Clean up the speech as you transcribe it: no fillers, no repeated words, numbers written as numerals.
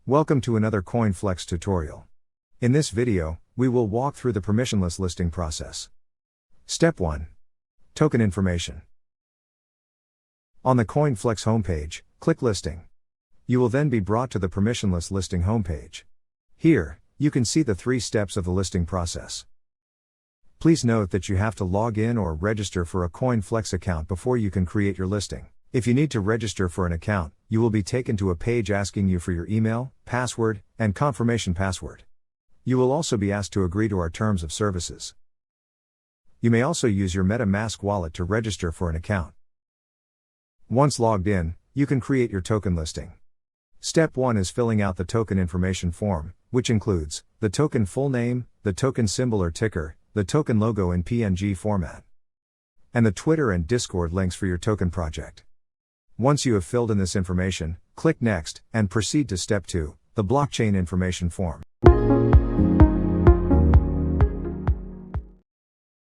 Welcome to another CoinFLEX tutorial. In this video, we will walk through the permissionless listing process. Step 1. Token information. On the CoinFLEX homepage, click Listing. You will then be brought to the permissionless listing homepage. Here, you can see the 3 steps of the listing process. Please note that you have to log in or register for a CoinFLEX account before you can create your listing. If you need to register for an account, you will be taken to a page asking you for your email, password, and confirmation password. You will also be asked to agree to our terms of services. You may also use your MetaMask wallet to register for an account. Once logged in, you can create your token listing. Step 1 is filling out the token information form, which includes the token full name, the token symbol or ticker, the token logo in PNG format, and the Twitter and Discord links for your token project. Once you have filled in this information, click Next, and proceed to Step 2, the blockchain information form.